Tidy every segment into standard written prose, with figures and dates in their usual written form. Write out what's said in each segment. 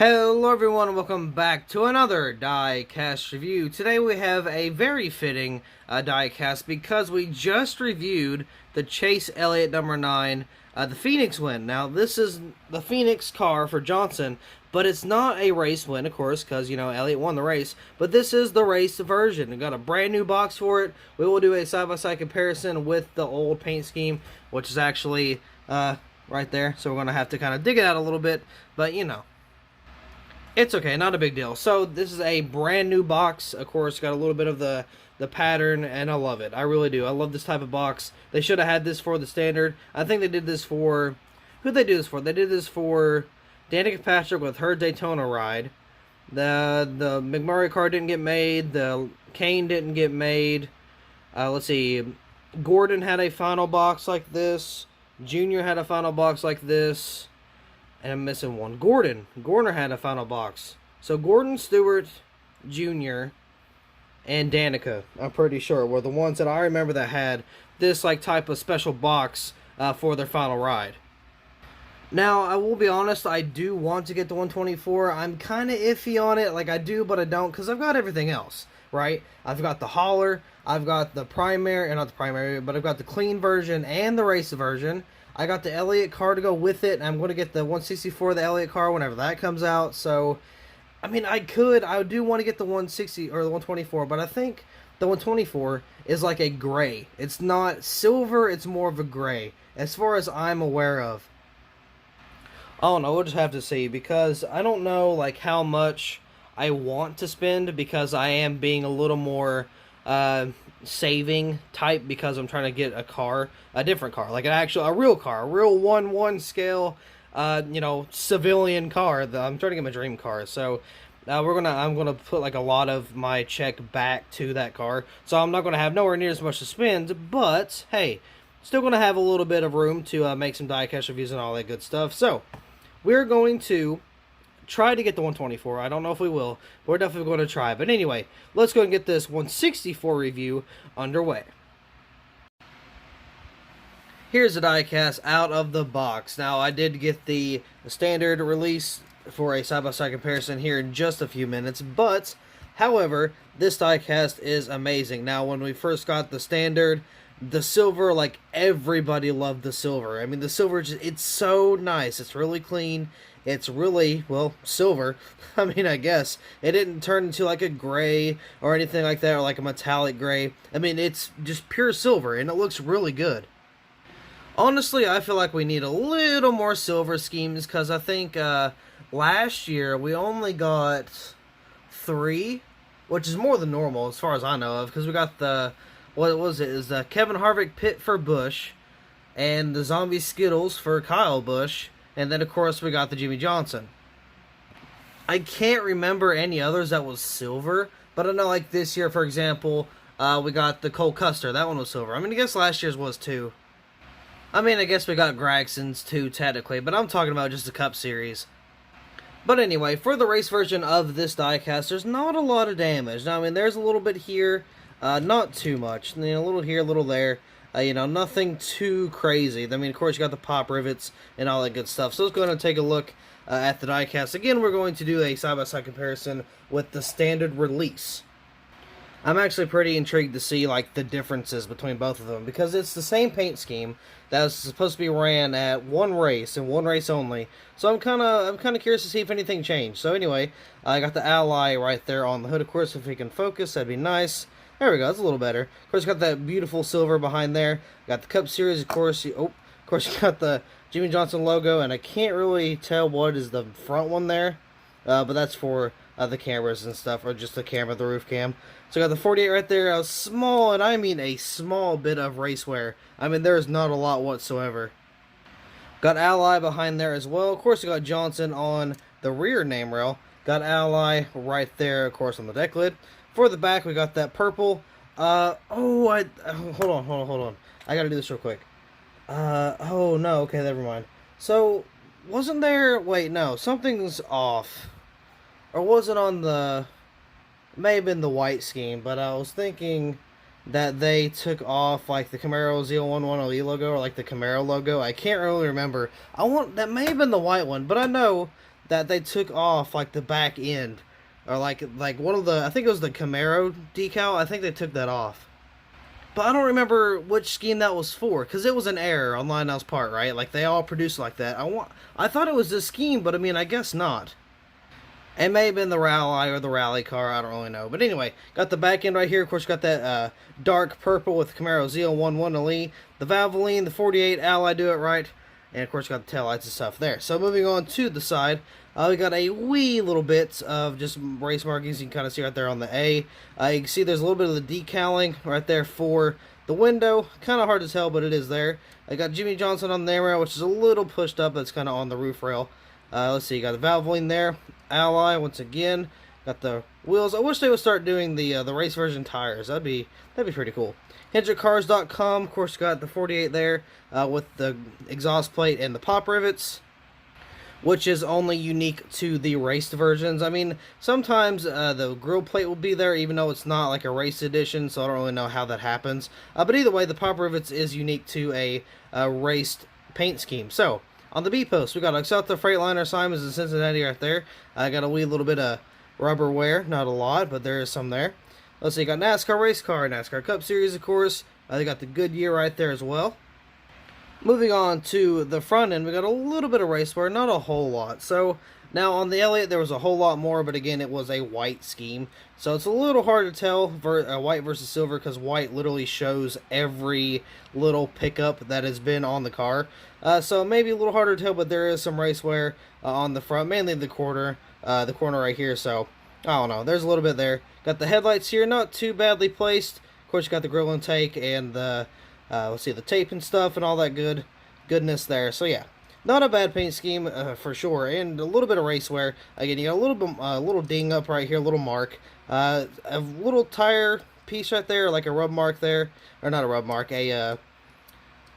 Hello everyone and welcome back to another Diecast review. Today we have a very fitting diecast because we just reviewed the Chase Elliott number 9, the Phoenix win. Now this is the Phoenix car for Johnson, but it's not a race win, of course, because, you know, Elliott won the race. But this is the race version. We got a brand new box for it. We will do a side-by-side comparison with the old paint scheme, which is actually right there. So we're going to have to kind of dig it out a little bit, but you know. It's okay, not a big deal. So this is a brand new box. Of course, got a little bit of the pattern, and I love it. I really do. I love this type of box. They should have had this for the standard. I think they did this for... Who'd they do this for? They did this for Danica Patrick with her Daytona ride. The McMurray car didn't get made. The Kane didn't get made. Let's see. Gordon had a final box like this. Junior had a final box like this. And I'm missing one. Gordon had a final box. So Gordon, Stewart, Jr., and Danica, I'm pretty sure, were the ones that I remember that had this like type of special box for their final ride. Now, I will be honest, I do want to get the 124. I'm kind of iffy on it. Like, I do, but I don't, because I've got everything else, right? I've got the hauler, I've got the primary, not the primary, but I've got the clean version and the race version. I got the Elliott car to go with it, and I'm going to get the 164, the Elliott car, whenever that comes out. So, I mean, I do want to get the 160 or the 124, but I think the 124 is like a gray. It's not silver, it's more of a gray, as far as I'm aware of. I don't know, we'll just have to see, because I don't know, like, how much I want to spend, because I am being a little more, saving type, because I'm trying to get a different car, like a real car, a real 1/1 scale, you know, civilian car. I'm trying to get my dream car, so I'm gonna put like a lot of my check back to that car, so I'm not gonna have nowhere near as much to spend, but hey, still gonna have a little bit of room to make some diecast reviews and all that good stuff. So we're going to try to get the 124. I don't know if we will, but we're definitely going to try. But anyway, let's go and get this 164 review underway. Here's the diecast out of the box. Now, I did get the standard release for a side-by-side comparison here in just a few minutes, but, however, this diecast is amazing. Now, when we first got the standard, the silver, like, everybody loved the silver. I mean, the silver, it's so nice. It's really clean. It's really, well, silver. I mean, I guess. It didn't turn into like a gray or anything like that, or like a metallic gray. I mean, it's just pure silver, and it looks really good. Honestly, I feel like we need a little more silver schemes, because I think last year we only got 3, which is more than normal as far as I know of, because we got the, what was it, is the Kevin Harvick pit for Busch, and the Zombie Skittles for Kyle Busch, and then, of course, we got the Jimmie Johnson. I can't remember any others that was silver, but I know, like, this year, for example, we got the Cole Custer. That one was silver. I mean, I guess last year's was, too. I mean, I guess we got Gragson's, too, technically, but I'm talking about just the Cup Series. But anyway, for the race version of this diecast, there's not a lot of damage. Now, I mean, there's a little bit here, not too much. You know, a little here, a little there. You know, nothing too crazy. I mean, of course, you got the pop rivets and all that good stuff. So let's go ahead and take a look at the diecast. Again, we're going to do a side-by-side comparison with the standard release. I'm actually pretty intrigued to see, like, the differences between both of them, because it's the same paint scheme that was supposed to be ran at one race and one race only. So I'm kind of curious to see if anything changed. So anyway, I got the Ally right there on the hood. Of course, if we can focus, that'd be nice. There we go, that's a little better. Of course, you got that beautiful silver behind there. Got the Cup Series, of course. You got the Jimmie Johnson logo, and I can't really tell what is the front one there. But that's for the cameras and stuff, or just the camera, the roof cam. So I got the 48 right there, a small, and I mean a small bit of race wear. I mean, there's not a lot whatsoever. Got Ally behind there as well. Of course, you got Johnson on the rear name rail. Got Ally right there, of course, on the deck lid. For the back, we got that purple. Hold on. I gotta do this real quick. Oh, no, okay, never mind. So, wasn't there, wait, no, something's off. Or was it on the, may have been the white scheme, but I was thinking that they took off, like, the Camaro Z110E logo, or, like, the Camaro logo. I can't really remember. That may have been the white one, but I know that they took off like the back end, or like one of the, I think it was the Camaro decal. I think they took that off. But I don't remember which scheme that was for, because it was an error on Lionel's part, right? Like, they all produced like that. I thought it was this scheme, but I mean, I guess not. It may have been the rally or the rally car, I don't really know. But anyway, got the back end right here. Of course, got that dark purple with Camaro ZL11 Elite. The Valvoline, the 48 Ally Do It Right. And of course, got the taillights and stuff there. So moving on to the side, we got a wee little bit of just race markings. You can kind of see right there on the A. You can see there's a little bit of the decaling right there for the window. Kind of hard to tell, but it is there. I got Jimmie Johnson on the rail, which is a little pushed up. That's kind of on the roof rail. Let's see, you got the Valvoline there. Ally, once again. Got the wheels. I wish they would start doing the race version tires. That'd be pretty cool. HendrickCars.com, of course, got the 48 there with the exhaust plate and the pop rivets, which is only unique to the raced versions. I mean, sometimes the grill plate will be there, even though it's not like a race edition, so I don't really know how that happens. But either way, the pop rivets is unique to a raced paint scheme. So, on the B-post, we got Exalta Freightliner Simons in Cincinnati right there. I got a wee little bit of rubber wear, not a lot, but there is some there. Let's see, you got NASCAR Race Car, NASCAR Cup Series, of course. They got the Goodyear right there as well. Moving on to the front end, we got a little bit of race wear, not a whole lot. So, now on the Elliott, there was a whole lot more, but again, it was a white scheme. So, it's a little hard to tell white versus silver, because white literally shows every little pickup that has been on the car. So, maybe a little harder to tell, but there is some race wear on the front, mainly the corner right here. So, I don't know, there's a little bit there. Got the headlights here, not too badly placed. Of course, you got the grill intake and the, let's see, the tape and stuff and all that goodness there. So, yeah, not a bad paint scheme for sure. And a little bit of race wear. Again, you got a little ding up right here, a little mark. A little tire piece right there, like a rub mark there. Or not a rub mark,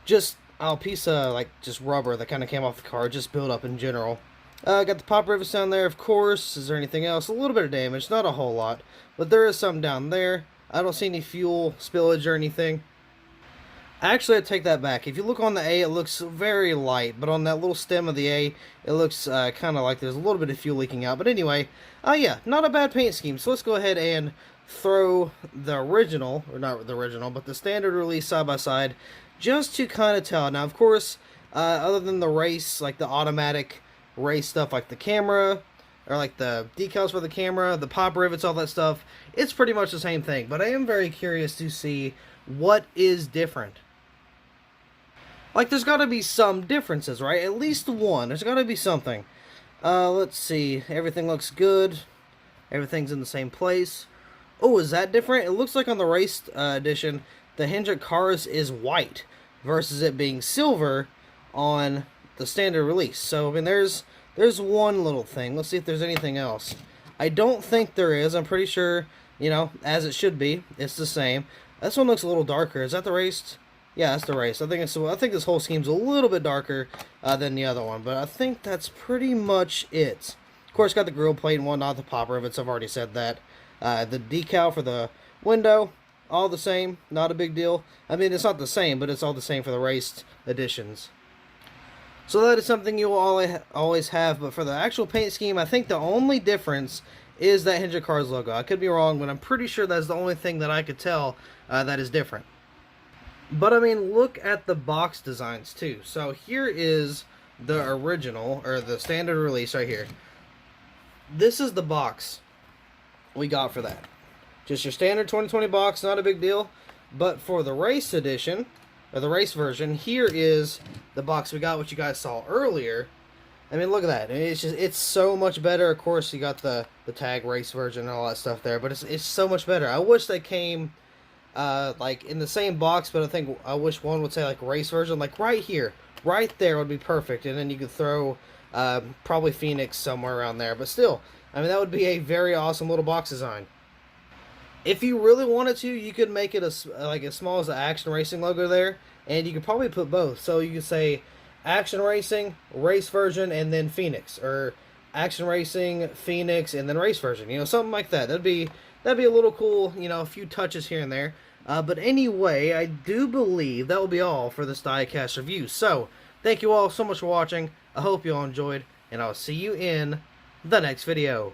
just a piece of, like, just rubber that kind of came off the car, just built up in general. Got the pop rivets down there, of course. Is there anything else? A little bit of damage, not a whole lot. But there is some down there. I don't see any fuel spillage or anything. Actually, I take that back. If you look on the A, it looks very light. But on that little stem of the A, it looks kind of like there's a little bit of fuel leaking out. But anyway, yeah, not a bad paint scheme. So let's go ahead and throw the original, or not the original, but the standard release side by side, just to kind of tell. Now, of course, other than the race, like the automatic race stuff, like the camera, or like the decals for the camera, the pop rivets, all that stuff, it's pretty much the same thing. But I am very curious to see what is different. Like, there's got to be some differences, right? At least one. There's got to be something. Let's see. Everything looks good. Everything's in the same place. Oh, is that different? It looks like on the race edition, the Hendrick Cars is white versus it being silver on the standard release. So, I mean, there's one little thing. Let's see if there's anything else. I don't think there is. I'm pretty sure, you know, as it should be, it's the same. This one looks a little darker. Is that the race? Yeah, that's the race. I think this whole scheme's a little bit darker than the other one, but I think that's pretty much it. Of course, got the grill plate and whatnot, the pop rivets. I've already said that. The decal for the window, all the same. Not a big deal. I mean, it's not the same, but it's all the same for the raced editions. So that is something you will always have. But for the actual paint scheme, I think the only difference is that Hendrick Cars logo. I could be wrong, but I'm pretty sure that's the only thing that I could tell that is different. But, I mean, look at the box designs, too. So, here is the original, or the standard release right here. This is the box we got for that. Just your standard 2020 box, not a big deal. But for the race edition, or the race version, here is the box we got, which you guys saw earlier. I mean, look at that. I mean, it's so much better. Of course, you got the tag race version and all that stuff there, but it's so much better. I wish they came like in the same box, but I wish one would say like race version, like right here, right there would be perfect, and then you could throw probably Phoenix somewhere around there. But still, I mean, that would be a very awesome little box design. If you really wanted to, you could make it like as small as the Action Racing logo there, and you could probably put both. So you could say Action Racing, race version, and then Phoenix, or Action Racing, Phoenix, and then race version. You know, something like that. That'd be a little cool. You know, a few touches here and there. But anyway, I do believe that will be all for this diecast review. So, thank you all so much for watching. I hope you all enjoyed, and I'll see you in the next video.